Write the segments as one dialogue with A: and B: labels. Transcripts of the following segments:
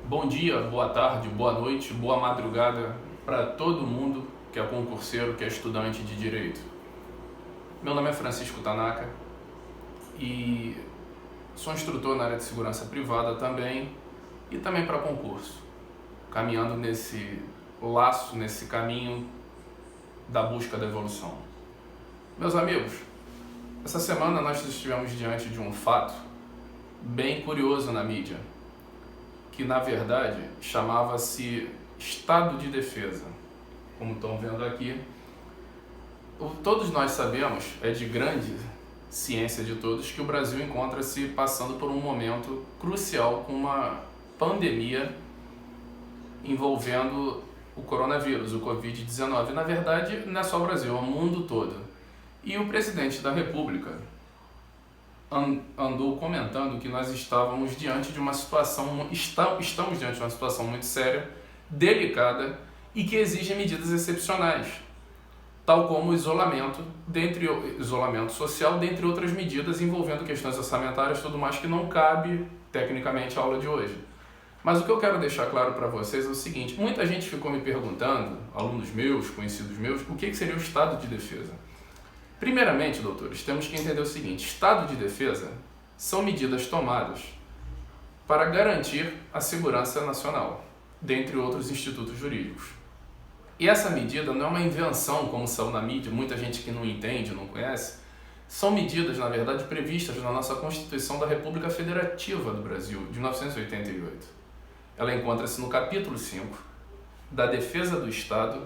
A: Bom dia, boa tarde, boa noite, boa madrugada para todo mundo que é concurseiro, que é estudante de Direito. Meu nome é Francisco Tanaka e sou instrutor na área de segurança privada também e também para concurso, caminhando nesse laço, nesse caminho da busca da evolução. Meus amigos, essa semana nós estivemos diante de um fato bem curioso na mídia, que na verdade chamava-se estado de defesa. Como estão vendo aqui, todos nós sabemos, é de grande ciência de todos, que o Brasil encontra-se passando por um momento crucial com uma pandemia envolvendo o coronavírus, o Covid-19. Na verdade, não é só o Brasil, é o mundo todo. E o presidente da República andou comentando que nós estamos diante de uma situação, estamos diante de uma situação muito séria, delicada e que exige medidas excepcionais, tal como o isolamento social, dentre outras medidas envolvendo questões orçamentárias, tudo mais que não cabe tecnicamente à aula de hoje. Mas o que eu quero deixar claro para vocês é o seguinte: muita gente ficou me perguntando, alunos meus, conhecidos meus, o que seria o estado de defesa. Primeiramente, doutores, temos que entender o seguinte: estado de defesa são medidas tomadas para garantir a segurança nacional, dentre outros institutos jurídicos. E essa medida não é uma invenção, como saiu na mídia, muita gente que não entende, não conhece. São medidas, na verdade, previstas na nossa Constituição da República Federativa do Brasil, de 1988. Ela encontra-se no capítulo 5 da Defesa do Estado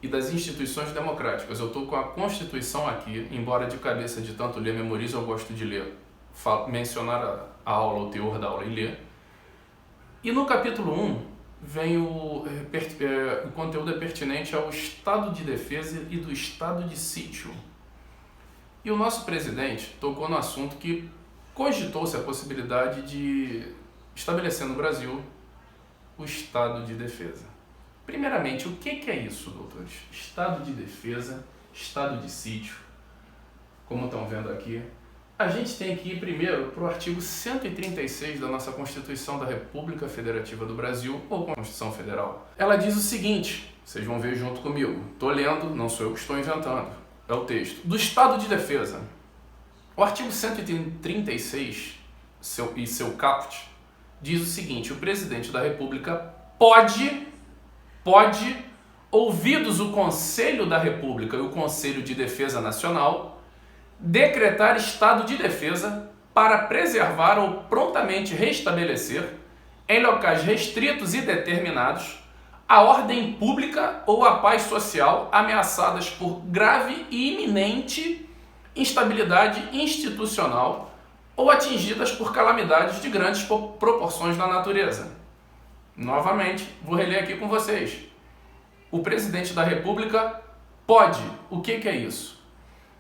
A: e das instituições democráticas. Eu estou com a Constituição aqui, embora de cabeça de tanto ler, memorizo, eu gosto de ler, mencionar a aula, o teor da aula e ler. E no capítulo 1 vem o conteúdo é pertinente ao estado de defesa e do estado de sítio. E o nosso presidente tocou no assunto que cogitou-se a possibilidade de estabelecer no Brasil o estado de defesa. Primeiramente, o que é isso, doutores? Estado de defesa, estado de sítio, como estão vendo aqui. A gente tem que ir primeiro para o artigo 136 da nossa Constituição da República Federativa do Brasil, ou Constituição Federal. Ela diz o seguinte, vocês vão ver junto comigo, estou lendo, não sou eu que estou inventando, é o texto. Do estado de defesa, o artigo 136 e seu caput diz o seguinte: o presidente da República pode, ouvidos o Conselho da República e o Conselho de Defesa Nacional, decretar estado de defesa para preservar ou prontamente restabelecer, em locais restritos e determinados, a ordem pública ou a paz social ameaçadas por grave e iminente instabilidade institucional ou atingidas por calamidades de grandes proporções na natureza. Novamente, vou reler aqui com vocês. O presidente da República pode. O que é isso?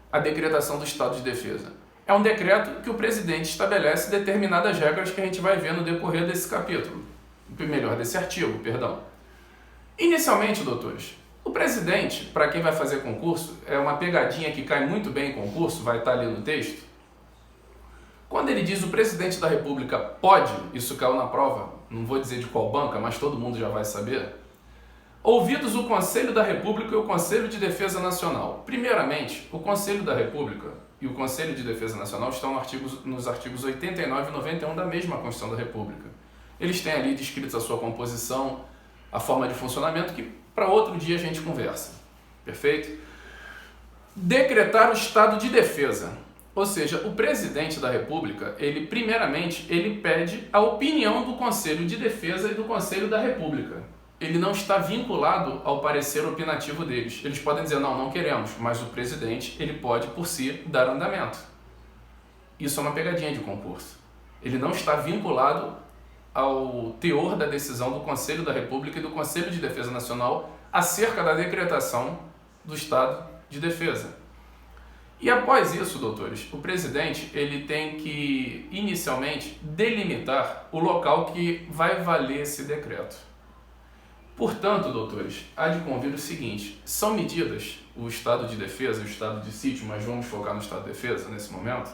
A: A decretação do estado de defesa. É um decreto que o presidente estabelece determinadas regras que a gente vai ver no decorrer desse capítulo. Melhor, desse artigo, perdão. Inicialmente, doutores, o presidente, para quem vai fazer concurso, é uma pegadinha que cai muito bem em concurso, vai estar ali no texto. Quando ele diz o presidente da República pode, isso caiu na prova, não vou dizer de qual banca, mas todo mundo já vai saber. Ouvidos o Conselho da República e o Conselho de Defesa Nacional. Primeiramente, o Conselho da República e o Conselho de Defesa Nacional estão nos artigos 89 e 91 da mesma Constituição da República. Eles têm ali descritos a sua composição, a forma de funcionamento, que para outro dia a gente conversa. Perfeito? Decretar o estado de defesa. Ou seja, o presidente da República, primeiramente, ele pede a opinião do Conselho de Defesa e do Conselho da República. Ele não está vinculado ao parecer opinativo deles. Eles podem dizer, não queremos, mas o presidente, ele pode, por si, dar andamento. Isso é uma pegadinha de concurso. Ele não está vinculado ao teor da decisão do Conselho da República e do Conselho de Defesa Nacional acerca da decretação do estado de defesa. E após isso, doutores, o presidente ele tem que, inicialmente, delimitar o local que vai valer esse decreto. Portanto, doutores, há de convir o seguinte: são medidas, o estado de defesa e o estado de sítio, mas vamos focar no estado de defesa nesse momento,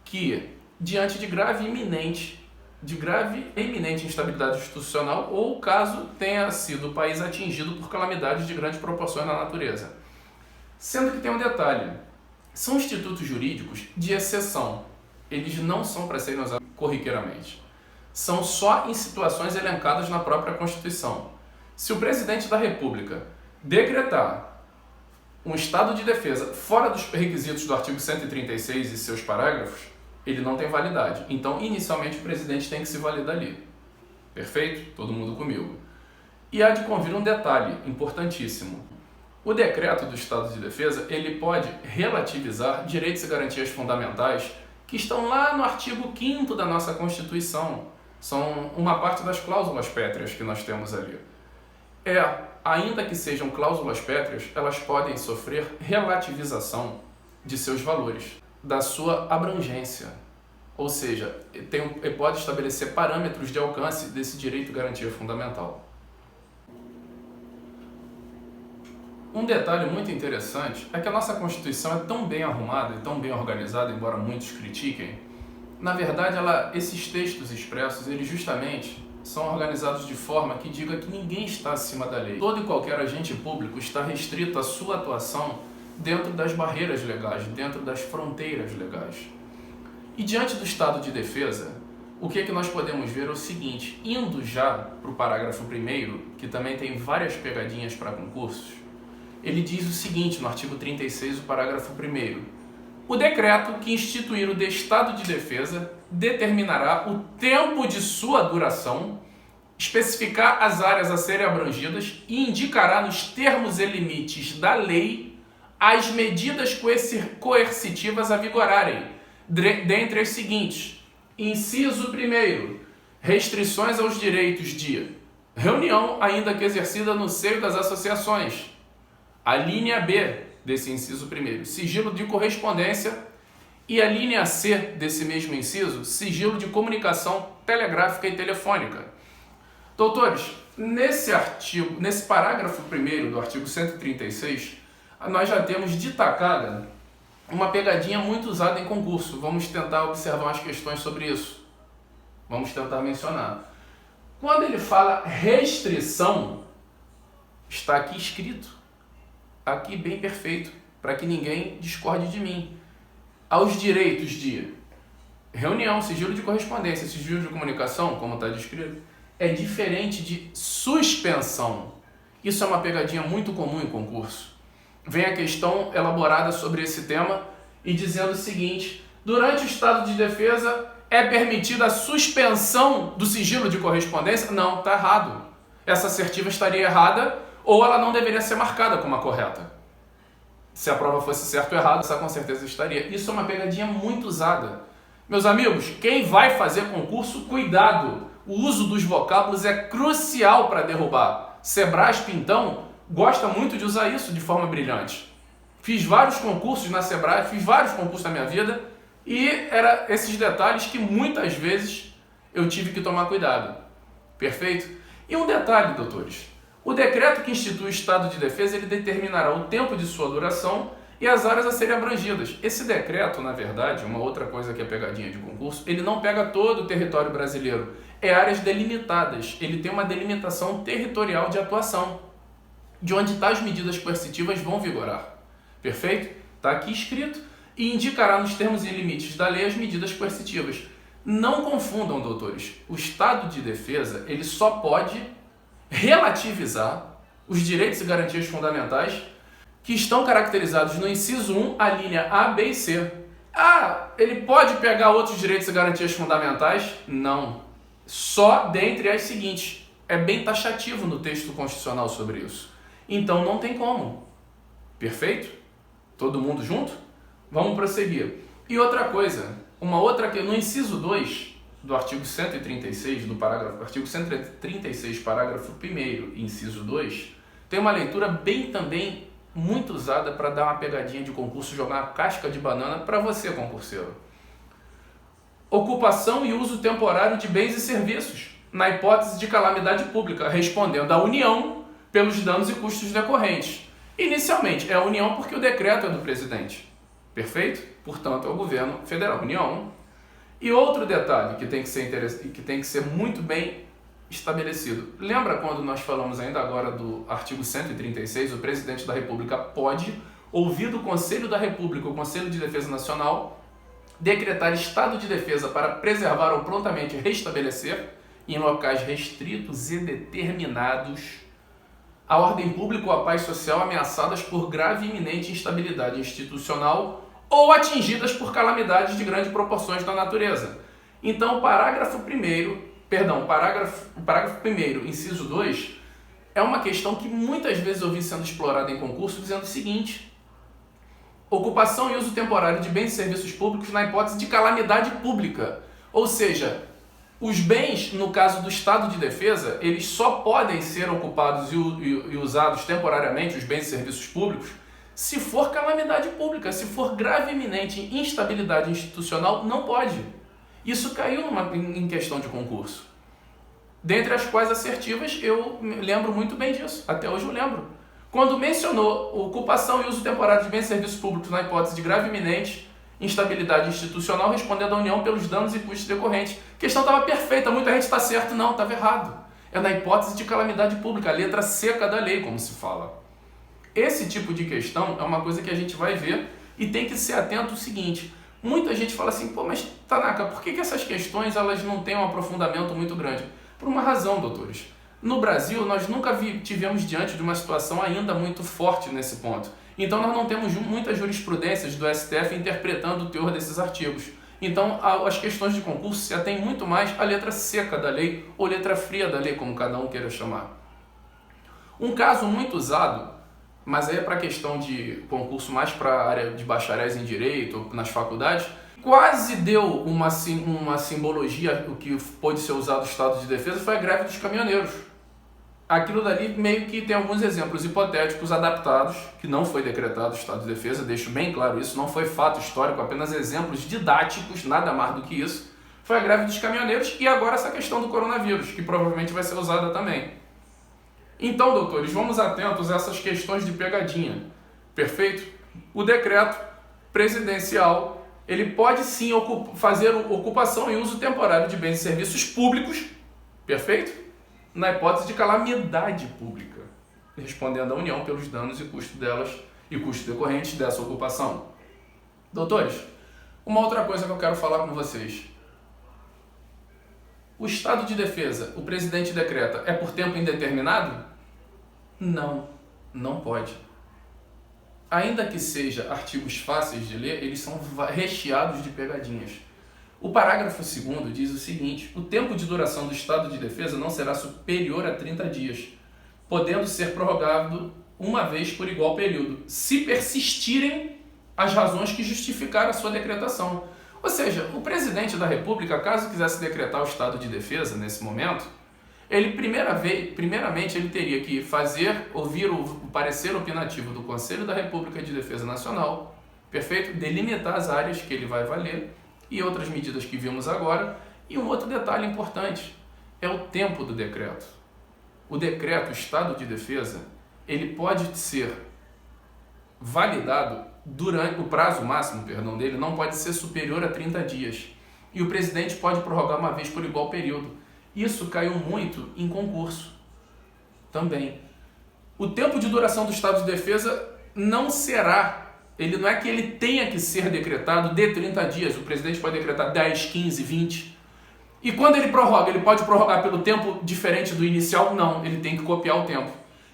A: que, diante de grave e iminente de grave e iminente instabilidade institucional ou caso tenha sido o país atingido por calamidades de grandes proporções na natureza. Sendo que tem um detalhe, são institutos jurídicos de exceção, eles não são para serem usados corriqueiramente. São só em situações elencadas na própria Constituição. Se o presidente da República decretar um estado de defesa fora dos requisitos do artigo 136 e seus parágrafos, ele não tem validade. Então, inicialmente, o presidente tem que se valer dali. Perfeito? Todo mundo comigo. E há de convir um detalhe importantíssimo. O decreto do estado de defesa, ele pode relativizar direitos e garantias fundamentais que estão lá no artigo 5º da nossa Constituição. São uma parte das cláusulas pétreas que nós temos ali. Ainda que sejam cláusulas pétreas, elas podem sofrer relativização de seus valores, da sua abrangência. Ou seja, pode estabelecer parâmetros de alcance desse direito e garantia fundamental. Um detalhe muito interessante é que a nossa Constituição é tão bem arrumada e tão bem organizada, embora muitos critiquem. Na verdade, esses textos expressos, eles justamente são organizados de forma que diga que ninguém está acima da lei. Todo e qualquer agente público está restrito à sua atuação dentro das barreiras legais, dentro das fronteiras legais. E diante do estado de defesa, o que nós podemos ver é o seguinte, indo já para o parágrafo 1º, que também tem várias pegadinhas para concursos, ele diz o seguinte no artigo 36, o parágrafo 1º. O decreto que instituir o estado de defesa determinará o tempo de sua duração, especificar as áreas a serem abrangidas e indicará nos termos e limites da lei as medidas coercitivas a vigorarem, dentre as seguintes. Inciso 1º, restrições aos direitos de reunião, ainda que exercida no seio das associações. A linha B desse inciso 1º, sigilo de correspondência, e a linha C desse mesmo inciso, sigilo de comunicação telegráfica e telefônica. Doutores, nesse parágrafo 1º do artigo 136, nós já temos destacada uma pegadinha muito usada em concurso. Vamos tentar observar umas questões sobre isso. Vamos tentar mencionar. Quando ele fala restrição, está aqui escrito, aqui bem perfeito, para que ninguém discorde de mim. Aos direitos de reunião, sigilo de correspondência, sigilo de comunicação, como está descrito, é diferente de suspensão. Isso é uma pegadinha muito comum em concurso. Vem a questão elaborada sobre esse tema e dizendo o seguinte: durante o estado de defesa é permitida a suspensão do sigilo de correspondência? Não, está errado. Essa assertiva estaria errada ou ela não deveria ser marcada como a correta. Se a prova fosse certo ou errado, essa com certeza estaria. Isso é uma pegadinha muito usada. Meus amigos, quem vai fazer concurso, cuidado. O uso dos vocábulos é crucial para derrubar. Sebrasp, então, gosta muito de usar isso de forma brilhante. Fiz vários concursos na Sebrasp, fiz vários concursos na minha vida e eram esses detalhes que muitas vezes eu tive que tomar cuidado. Perfeito? E um detalhe, doutores. O decreto que institui o estado de defesa, ele determinará o tempo de sua duração e as áreas a serem abrangidas. Esse decreto, na verdade, uma outra coisa que é pegadinha de concurso, ele não pega todo o território brasileiro. É áreas delimitadas. Ele tem uma delimitação territorial de atuação, de onde tais medidas coercitivas vão vigorar. Perfeito? Está aqui escrito. E indicará nos termos e limites da lei as medidas coercitivas. Não confundam, doutores. O estado de defesa, ele só pode relativizar os direitos e garantias fundamentais que estão caracterizados no inciso 1, a linha A, B e C. Ele pode pegar outros direitos e garantias fundamentais? Não. Só dentre as seguintes. É bem taxativo no texto constitucional sobre isso. Então não tem como. Perfeito? Todo mundo junto? Vamos prosseguir. E outra coisa, no inciso 2 do artigo 136, artigo 136, parágrafo 1º, inciso 2, tem uma leitura bem também muito usada para dar uma pegadinha de concurso, jogar uma casca de banana para você, concurseiro. Ocupação e uso temporário de bens e serviços, na hipótese de calamidade pública, respondendo à União pelos danos e custos decorrentes. Inicialmente, é a União porque o decreto é do presidente. Perfeito? Portanto, é o governo federal. União. E outro detalhe que tem que ser muito bem estabelecido. Lembra quando nós falamos ainda agora do artigo 136, o presidente da República pode, ouvido o Conselho da República, o Conselho de Defesa Nacional, decretar estado de defesa para preservar ou prontamente restabelecer, em locais restritos e determinados, a ordem pública ou a paz social ameaçadas por grave e iminente instabilidade institucional ou atingidas por calamidades de grandes proporções da natureza. Então, o parágrafo 1º, inciso 2, é uma questão que muitas vezes eu vi sendo explorada em concurso, dizendo o seguinte: ocupação e uso temporário de bens e serviços públicos na hipótese de calamidade pública. Ou seja, os bens, no caso do estado de defesa, eles só podem ser ocupados e usados temporariamente, os bens e serviços públicos, se for calamidade pública. Se for grave e iminente instabilidade institucional, não pode. Isso caiu em questão de concurso. Dentre as quais assertivas, eu lembro muito bem disso. Até hoje eu lembro. Quando mencionou ocupação e uso temporário de bens e serviços públicos na hipótese de grave e iminente instabilidade institucional, respondendo à União pelos danos e custos decorrentes. A questão estava perfeita, muita gente está certo. Não, estava errado. É na hipótese de calamidade pública, a letra seca da lei, como se fala. Esse tipo de questão é uma coisa que a gente vai ver e tem que ser atento ao seguinte: muita gente fala assim, pô, mas Tanaka, por que essas questões elas não têm um aprofundamento muito grande? Por uma razão, doutores. No Brasil, nós nunca tivemos diante de uma situação ainda muito forte nesse ponto. Então, nós não temos muitas jurisprudências do STF interpretando o teor desses artigos. Então, as questões de concurso se atêm muito mais à letra seca da lei ou letra fria da lei, como cada um queira chamar. Um caso muito usado, mas aí é para questão de concurso mais para a área de bacharéis em direito ou nas faculdades, quase deu uma simbologia, o que pôde ser usado no estado de defesa, foi a greve dos caminhoneiros. Aquilo dali meio que tem alguns exemplos hipotéticos adaptados, que não foi decretado o estado de defesa, deixo bem claro isso, não foi fato histórico, apenas exemplos didáticos, nada mais do que isso. Foi a greve dos caminhoneiros e agora essa questão do coronavírus, que provavelmente vai ser usada também. Então, doutores, vamos atentos a essas questões de pegadinha. Perfeito? O decreto presidencial, ele pode sim fazer ocupação e uso temporário de bens e serviços públicos, perfeito? Na hipótese de calamidade pública, respondendo à União pelos danos e custos delas e custos decorrentes dessa ocupação. Doutores, uma outra coisa que eu quero falar com vocês. O estado de defesa, o presidente decreta, é por tempo indeterminado? Não, não pode. Ainda que seja artigos fáceis de ler, eles são recheados de pegadinhas. O parágrafo 2º diz o seguinte: o tempo de duração do estado de defesa não será superior a 30 dias, podendo ser prorrogado uma vez por igual período, se persistirem as razões que justificaram a sua decretação. Ou seja, o presidente da República, caso quisesse decretar o estado de defesa nesse momento, ele primeiramente ele teria que ouvir o parecer opinativo do Conselho da República de Defesa Nacional, perfeito? Delimitar as áreas que ele vai valer e outras medidas que vimos agora. E um outro detalhe importante é o tempo do decreto. O decreto, o estado de defesa, ele pode ser validado durante o prazo máximo, dele não pode ser superior a 30 dias. E o presidente pode prorrogar uma vez por igual período. Isso caiu muito em concurso também. O tempo de duração do estado de defesa não será, não é que ele tenha que ser decretado de 30 dias. O presidente pode decretar 10, 15, 20. E quando ele prorroga, ele pode prorrogar pelo tempo diferente do inicial? Não, ele tem que copiar o tempo.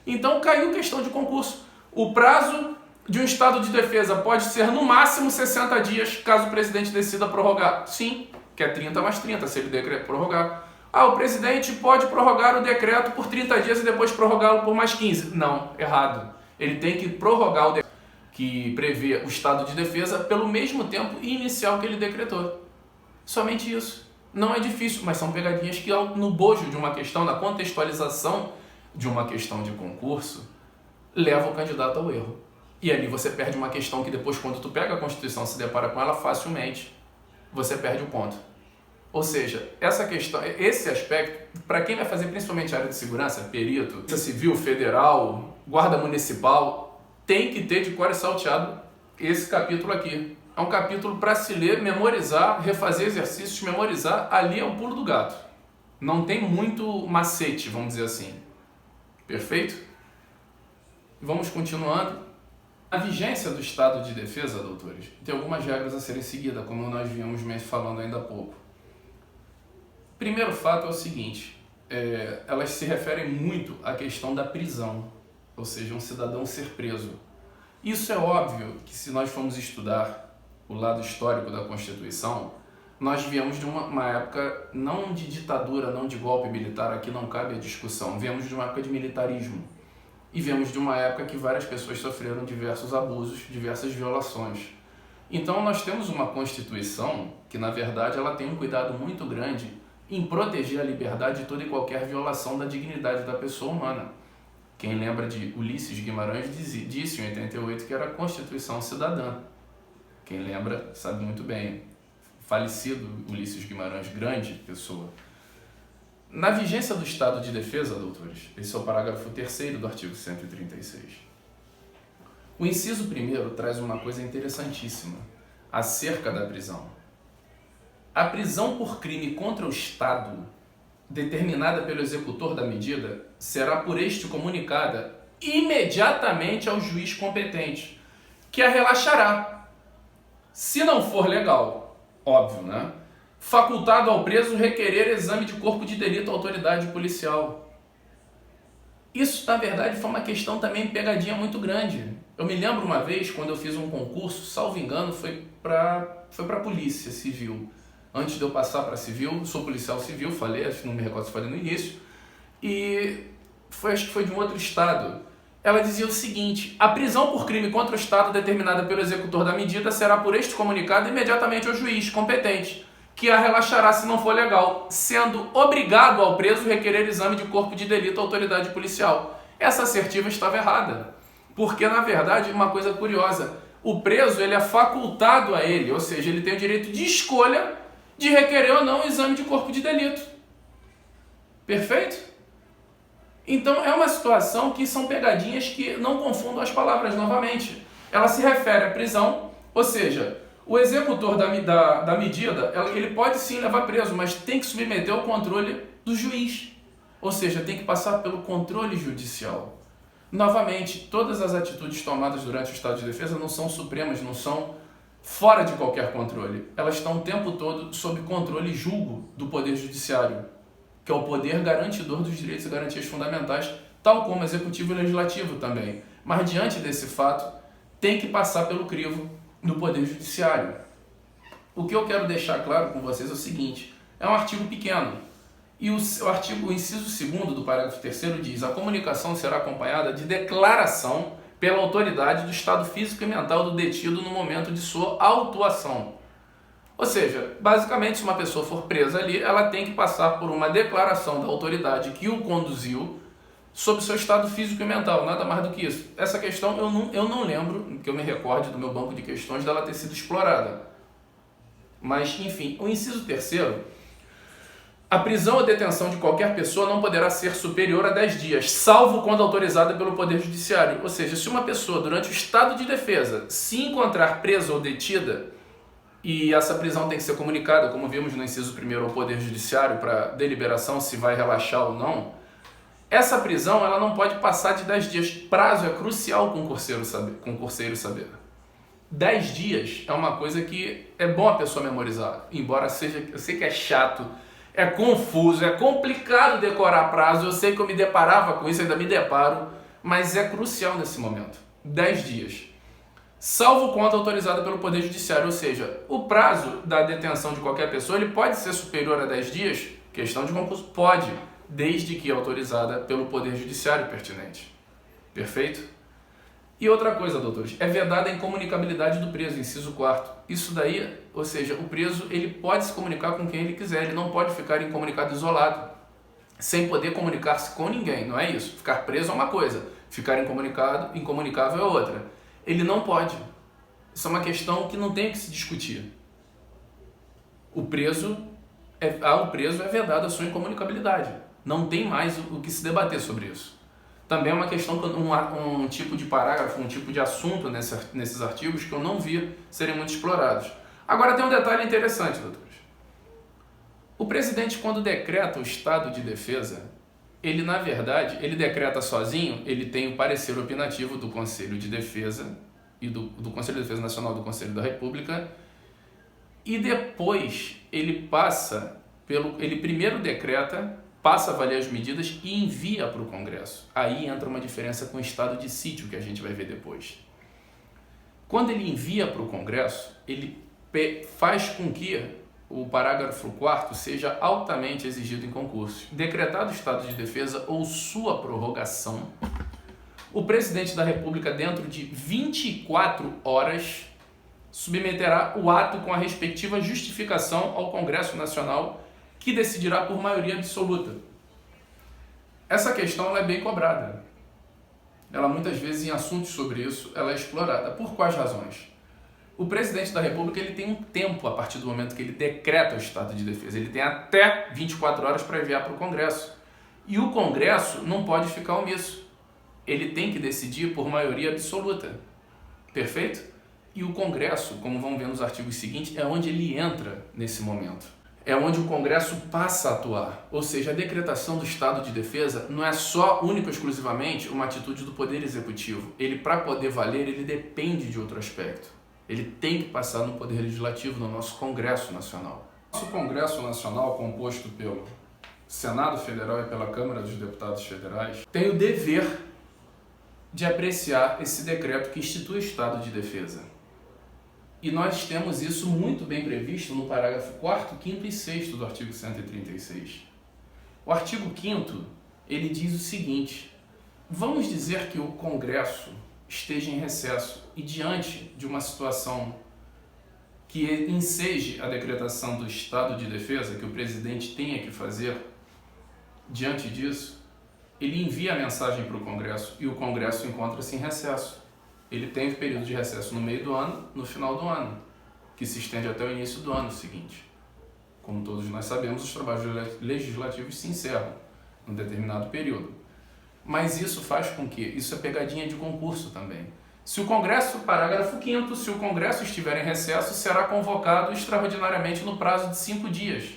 A: Então caiu questão de concurso. O prazo de um estado de defesa pode ser no máximo 60 dias, caso o presidente decida prorrogar. Sim, que é 30 mais 30, se ele prorrogar. O presidente pode prorrogar o decreto por 30 dias e depois prorrogá-lo por mais 15. Não, errado. Ele tem que prorrogar o decreto que prevê o estado de defesa pelo mesmo tempo inicial que ele decretou. Somente isso. Não é difícil, mas são pegadinhas que no bojo de uma questão, na contextualização de uma questão de concurso, leva o candidato ao erro. E ali você perde uma questão que depois, quando tu pega a Constituição e se depara com ela facilmente, você perde o ponto. Ou seja, essa questão, esse aspecto, para quem vai fazer principalmente a área de segurança, perito, Polícia Civil, Federal, Guarda Municipal, tem que ter de cor e salteado esse capítulo aqui. é um capítulo para se ler, memorizar, refazer exercícios, memorizar. Ali é o pulo do gato. Não tem muito macete, vamos dizer assim. Perfeito? Vamos continuando. A vigência do estado de defesa, doutores, tem algumas regras a serem seguidas, como nós viemos falando ainda há pouco. Primeiro fato é o seguinte, elas se referem muito à questão da prisão, ou seja, um cidadão ser preso. Isso é óbvio que se nós formos estudar o lado histórico da Constituição, nós viemos de uma época não de ditadura, não de golpe militar, aqui não cabe a discussão, viemos de uma época de militarismo. E viemos de uma época que várias pessoas sofreram diversos abusos, diversas violações. Então nós temos uma Constituição que, na verdade, ela tem um cuidado muito grande em proteger a liberdade de toda e qualquer violação da dignidade da pessoa humana. Quem lembra de Ulisses Guimarães disse em 88 que era a Constituição Cidadã. Quem lembra sabe muito bem. Falecido Ulisses Guimarães, grande pessoa. Na vigência do estado de defesa, doutores, esse é o parágrafo 3º do artigo 136. O inciso 1º traz uma coisa interessantíssima acerca da prisão. A prisão por crime contra o Estado, determinada pelo executor da medida, será por este comunicada imediatamente ao juiz competente, que a relaxará. Se não for legal, óbvio, né? Facultado ao preso requerer exame de corpo de delito à autoridade policial. Isso, na verdade, foi uma questão também pegadinha muito grande. Eu me lembro uma vez, quando eu fiz um concurso, salvo engano, foi para a Polícia Civil. Antes de eu passar para Civil, sou policial civil, falei, acho que não me recordo se falei no início, e acho que foi de um outro estado. Ela dizia o seguinte: a prisão por crime contra o Estado determinada pelo executor da medida será por este comunicado imediatamente ao juiz competente, que a relaxará se não for legal, sendo obrigado ao preso requerer exame de corpo de delito à autoridade policial. Essa assertiva estava errada, porque, na verdade, uma coisa curiosa, o preso ele é facultado a ele, ou seja, ele tem o direito de escolha de requerer ou não o exame de corpo de delito. Perfeito? Então, é uma situação que são pegadinhas que não confundam as palavras novamente. Ela se refere à prisão, ou seja, o executor da medida, ele pode sim levar preso, mas tem que submeter ao controle do juiz. Ou seja, tem que passar pelo controle judicial. Novamente, todas as atitudes tomadas durante o estado de defesa não são supremas, não são fora de qualquer controle. Elas estão o tempo todo sob controle e julgo do Poder Judiciário, que é o poder garantidor dos direitos e garantias fundamentais, tal como Executivo e Legislativo também. Mas diante desse fato, tem que passar pelo crivo no Poder Judiciário. O que eu quero deixar claro com vocês é o seguinte: é um artigo pequeno, e o inciso 2º do parágrafo 3º diz: a comunicação será acompanhada de declaração pela autoridade do estado físico e mental do detido no momento de sua autuação. Ou seja, basicamente, se uma pessoa for presa ali, ela tem que passar por uma declaração da autoridade que o conduziu sobre seu estado físico e mental, nada mais do que isso. Essa questão eu não lembro, que eu me recorde do meu banco de questões, dela ter sido explorada. Mas, enfim, o inciso 3º, a prisão ou detenção de qualquer pessoa não poderá ser superior a 10 dias, salvo quando autorizada pelo Poder Judiciário. Ou seja, se uma pessoa, durante o estado de defesa, se encontrar presa ou detida, e essa prisão tem que ser comunicada, como vimos no inciso 1º, ao Poder Judiciário para deliberação se vai relaxar ou não, essa prisão ela não pode passar de 10 dias. Prazo é crucial com o curseiro saber. 10 dias é uma coisa que é bom a pessoa memorizar, embora eu sei que é chato, é confuso, é complicado decorar prazo, eu sei que eu me deparava com isso, ainda me deparo, mas é crucial nesse momento. 10 dias. Salvo quando autorizada pelo Poder Judiciário, ou seja, o prazo da detenção de qualquer pessoa ele pode ser superior a 10 dias, questão de concurso, pode, desde que autorizada pelo Poder Judiciário pertinente. Perfeito? E outra coisa, doutores, é vedada a incomunicabilidade do preso, inciso 4º. Isso daí, ou seja, o preso ele pode se comunicar com quem ele quiser, ele não pode ficar incomunicado isolado, sem poder comunicar-se com ninguém, não é isso? Ficar preso é uma coisa, ficar incomunicável é outra. Ele não pode. Isso é uma questão que não tem que se discutir. Ao preso é vedada a sua incomunicabilidade. Não tem mais o que se debater sobre isso. também é uma questão, um tipo de parágrafo, um tipo de assunto nesses artigos que eu não vi serem muito explorados. Agora tem um detalhe interessante, doutores. O presidente, quando decreta o estado de defesa, ele, na verdade, ele decreta sozinho, ele tem o parecer opinativo do Conselho de Defesa e do Conselho de Defesa Nacional do Conselho da República, e depois ele ele primeiro decreta, passa a valer as medidas e envia para o Congresso. Aí entra uma diferença com o estado de sítio, que a gente vai ver depois. Quando ele envia para o Congresso, ele faz com que o parágrafo 4º seja altamente exigido em concursos. Decretado o estado de defesa ou sua prorrogação, o presidente da República, dentro de 24 horas, submeterá o ato com a respectiva justificação ao Congresso Nacional, que decidirá por maioria absoluta. Essa questão ela é bem cobrada. Ela, muitas vezes, em assuntos sobre isso, ela é explorada. Por quais razões? O presidente da República ele tem um tempo a partir do momento que ele decreta o estado de defesa. Ele tem até 24 horas para enviar para o Congresso. E o Congresso não pode ficar omisso. Ele tem que decidir por maioria absoluta. Perfeito? E o Congresso, como vamos ver nos artigos seguintes, é onde ele entra nesse momento. É onde o Congresso passa a atuar. Ou seja, a decretação do estado de defesa não é só, única e exclusivamente, uma atitude do Poder Executivo. Ele, para poder valer, ele depende de outro aspecto. Ele tem que passar no Poder Legislativo, no nosso Congresso Nacional. Nosso Congresso Nacional, composto pelo Senado Federal e pela Câmara dos Deputados Federais, tem o dever de apreciar esse decreto que institui o estado de defesa. E nós temos isso muito bem previsto no parágrafo 4º, 5º e 6º do artigo 136. O artigo 5º, ele diz o seguinte: vamos dizer que o Congresso esteja em recesso e, diante de uma situação que enseje a decretação do estado de defesa, que o presidente tenha que fazer, diante disso, ele envia a mensagem para o Congresso e o Congresso encontra-se em recesso. Ele tem o período de recesso no meio do ano, no final do ano, que se estende até o início do ano seguinte. Como todos nós sabemos, os trabalhos legislativos se encerram num determinado período. Mas isso faz com que, isso é pegadinha de concurso também. Se o Congresso, parágrafo 5º, se o Congresso estiver em recesso, será convocado extraordinariamente no prazo de 5 dias.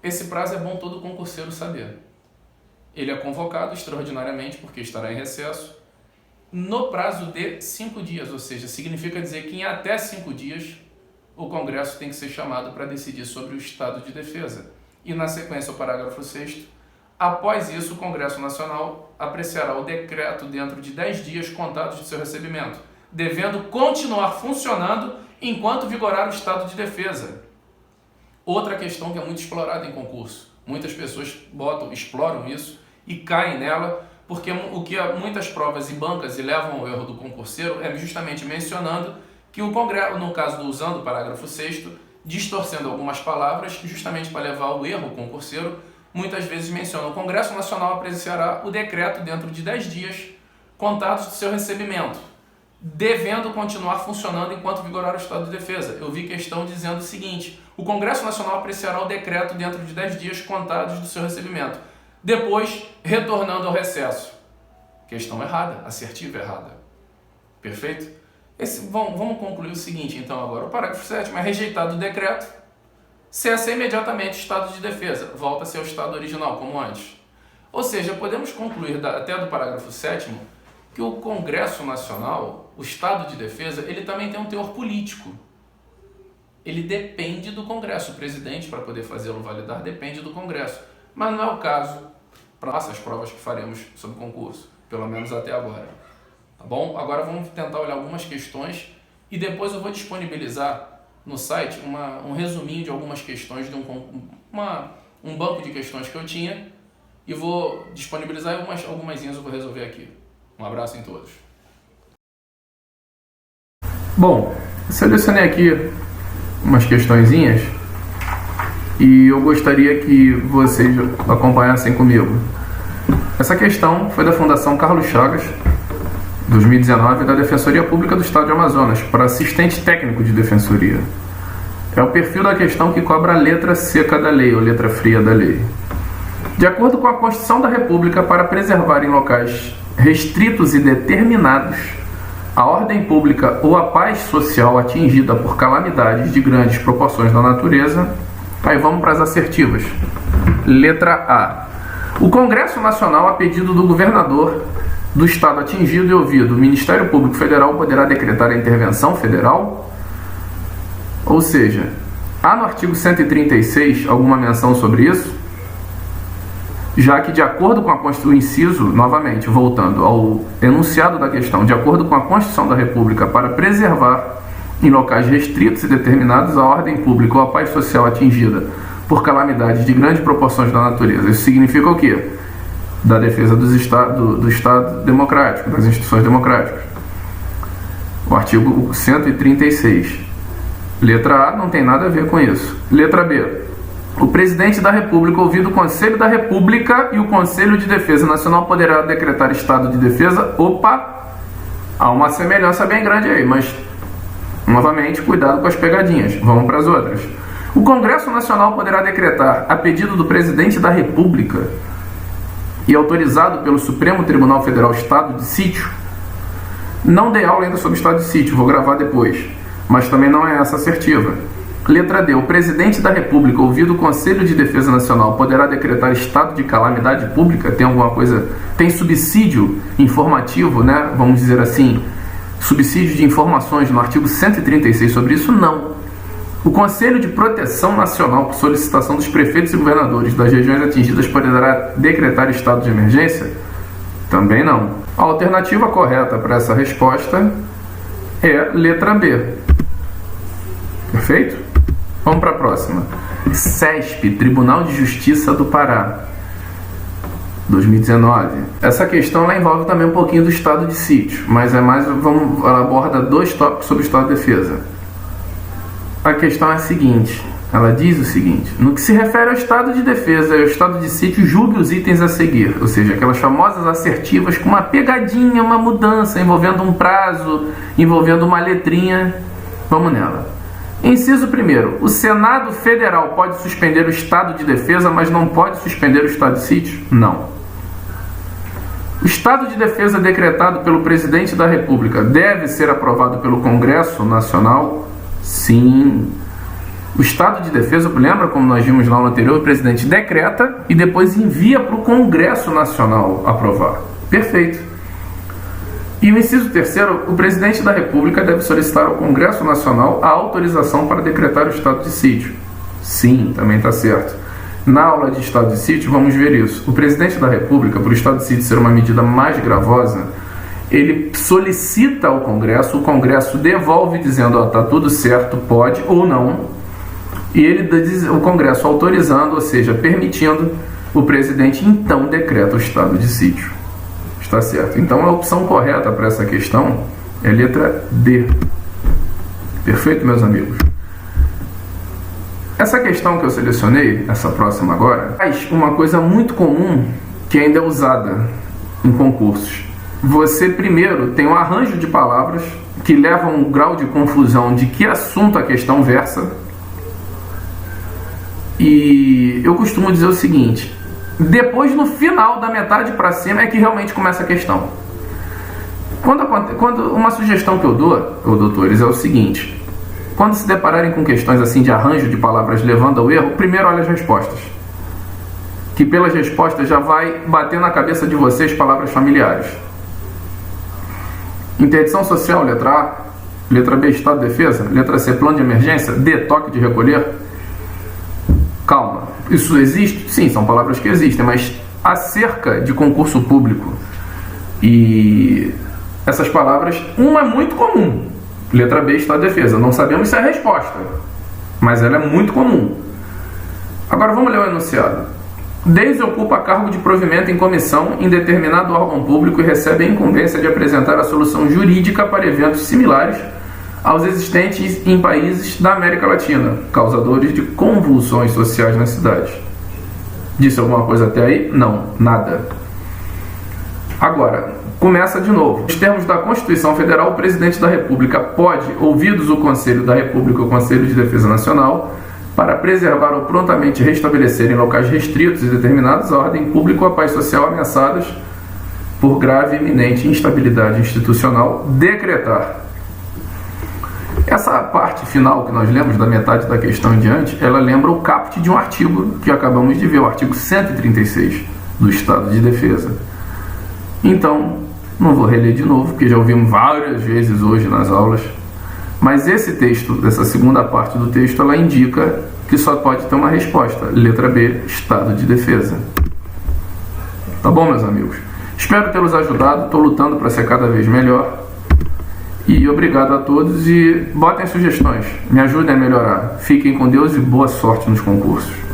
A: Esse prazo é bom todo concurseiro saber. Ele é convocado extraordinariamente porque estará em recesso no prazo de 5 dias, ou seja, significa dizer que em até 5 dias o Congresso tem que ser chamado para decidir sobre o estado de defesa. E na sequência, o parágrafo 6º, após isso, o Congresso Nacional apreciará o decreto dentro de 10 dias contados de seu recebimento, devendo continuar funcionando enquanto vigorar o estado de defesa. Outra questão que é muito explorada em concurso. Muitas pessoas exploram isso e caem nela, porque o que muitas provas e bancas levam ao erro do concurseiro é justamente mencionando que o Congresso, no caso usando o parágrafo 6º, distorcendo algumas palavras, justamente para levar ao erro o concurseiro, muitas vezes menciona: o Congresso Nacional apreciará o decreto dentro de 10 dias contados de seu recebimento, devendo continuar funcionando enquanto vigorar o estado de defesa. Eu vi questão dizendo o seguinte: o Congresso Nacional apreciará o decreto dentro de 10 dias contados do seu recebimento, depois retornando ao recesso. Questão errada, assertiva errada. Perfeito? Vamos concluir o seguinte, então, agora. O parágrafo 7º é rejeitado o decreto, cessa imediatamente o estado de defesa, volta-se ao estado original, como antes. Ou seja, podemos concluir até do parágrafo 7º que o Congresso Nacional, o estado de defesa, ele também tem um teor político. Ele depende do Congresso. O presidente, para poder fazê-lo validar, depende do Congresso. Mas não é o caso para essas provas que faremos sobre concurso, pelo menos até agora. Tá bom? Agora vamos tentar olhar algumas questões e depois eu vou disponibilizar no site um resuminho de algumas questões de um banco de questões que eu tinha e vou disponibilizar algumas eu vou resolver aqui. Um abraço em todos. Bom, selecionei aqui umas questõezinhas e eu gostaria que vocês acompanhassem comigo. Essa questão foi da Fundação Carlos Chagas, 2019, da Defensoria Pública do Estado de Amazonas, para assistente técnico de defensoria. É o perfil da questão que cobra a letra seca da lei, ou letra fria da lei. De acordo com a Constituição da República, para preservar em locais restritos e determinados a ordem pública ou a paz social atingida por calamidades de grandes proporções da natureza. Aí vamos para as assertivas. Letra A. O Congresso Nacional, a pedido do governador do estado atingido e ouvido, o Ministério Público Federal poderá decretar a intervenção federal? Ou seja, há no artigo 136 alguma menção sobre isso? Já que, de acordo com a Constituição, inciso, novamente, voltando ao enunciado da questão, de acordo com a Constituição da República, para preservar em locais restritos e determinados a ordem pública ou a paz social atingida por calamidades de grandes proporções da natureza. Isso significa o quê? Da defesa do Estado democrático, das instituições democráticas. O artigo 136. Letra A não tem nada a ver com isso. Letra B. O presidente da República, ouvido o Conselho da República e o Conselho de Defesa Nacional, poderá decretar estado de defesa. Opa! Há uma semelhança bem grande aí, mas, novamente, cuidado com as pegadinhas. Vamos para as outras. O Congresso Nacional poderá decretar, a pedido do presidente da República e autorizado pelo Supremo Tribunal Federal, estado de sítio. Não dei aula ainda sobre estado de sítio, vou gravar depois, mas também não é essa assertiva. Letra D. O presidente da República, ouvido o Conselho de Defesa Nacional, poderá decretar estado de calamidade pública. Tem alguma coisa... Tem subsídio informativo, né? Vamos dizer assim, subsídio de informações no artigo 136 sobre isso? Não. O Conselho de Proteção Nacional, por solicitação dos prefeitos e governadores das regiões atingidas, poderá decretar estado de emergência? Também não. A alternativa correta para essa resposta é letra B. Perfeito? Vamos para a próxima. CESP, Tribunal de Justiça do Pará, 2019. Essa questão ela envolve também um pouquinho do estado de sítio, mas ela aborda dois tópicos sobre o estado de defesa. A questão é a seguinte, ela diz o seguinte: no que se refere ao estado de defesa e ao estado de sítio, julgue os itens a seguir, ou seja, aquelas famosas assertivas com uma pegadinha, uma mudança, envolvendo um prazo, envolvendo uma letrinha. Vamos nela. Inciso 1º. O Senado Federal pode suspender o estado de defesa, mas não pode suspender o estado de sítio? Não. O estado de defesa decretado pelo presidente da República deve ser aprovado pelo Congresso Nacional? Sim. O estado de defesa, lembra como nós vimos na aula anterior, o presidente decreta e depois envia para o Congresso Nacional aprovar. Perfeito. E o inciso 3º, o presidente da República deve solicitar ao Congresso Nacional a autorização para decretar o estado de sítio. Sim, também está certo. Na aula de estado de sítio, vamos ver isso. O presidente da República, por o estado de sítio ser uma medida mais gravosa, ele solicita ao Congresso, o Congresso devolve dizendo, está tudo certo, pode ou não, e o Congresso autorizando, ou seja, permitindo, o presidente então decreta o estado de sítio. Está certo. Então a opção correta para essa questão é a letra D. Perfeito, meus amigos? Essa questão que eu selecionei, essa próxima agora, faz uma coisa muito comum que ainda é usada em concursos. Você primeiro tem um arranjo de palavras que leva a um grau de confusão de que assunto a questão versa. E eu costumo dizer o seguinte: depois, no final da metade para cima, é que realmente começa a questão. Uma sugestão que eu dou, doutores, é o seguinte: quando se depararem com questões assim de arranjo de palavras levando ao erro, primeiro olha as respostas. Que pelas respostas já vai bater na cabeça de vocês palavras familiares. Interdição social, letra A. Letra B, estado de defesa. Letra C, plano de emergência. D, toque de recolher. Calma. Isso existe? Sim, são palavras que existem, mas acerca de concurso público e essas palavras, uma é muito comum. Letra B, estado de defesa. Não sabemos se é a resposta, mas ela é muito comum. Agora vamos ler o enunciado. Desde ocupa cargo de provimento em comissão em determinado órgão público e recebe a incumbência de apresentar a solução jurídica para eventos similares aos existentes em países da América Latina, causadores de convulsões sociais nas cidades. Disse alguma coisa até aí? Não, nada. Agora, começa de novo. Nos termos da Constituição Federal, o presidente da República pode, ouvidos o Conselho da República e o Conselho de Defesa Nacional, para preservar ou prontamente restabelecer em locais restritos e determinados a ordem pública ou a paz social ameaçadas por grave e iminente instabilidade institucional, decretar. Essa parte final que nós lemos, da metade da questão em diante, ela lembra o caput de um artigo que acabamos de ver, o artigo 136 do Estado de Defesa. Então, não vou reler de novo, porque já ouvimos várias vezes hoje nas aulas, mas esse texto, essa segunda parte do texto, ela indica que só pode ter uma resposta. Letra B, Estado de Defesa. Tá bom, meus amigos? Espero tê-los ajudado, estou lutando para ser cada vez melhor. E obrigado a todos e botem sugestões, me ajudem a melhorar. Fiquem com Deus e boa sorte nos concursos.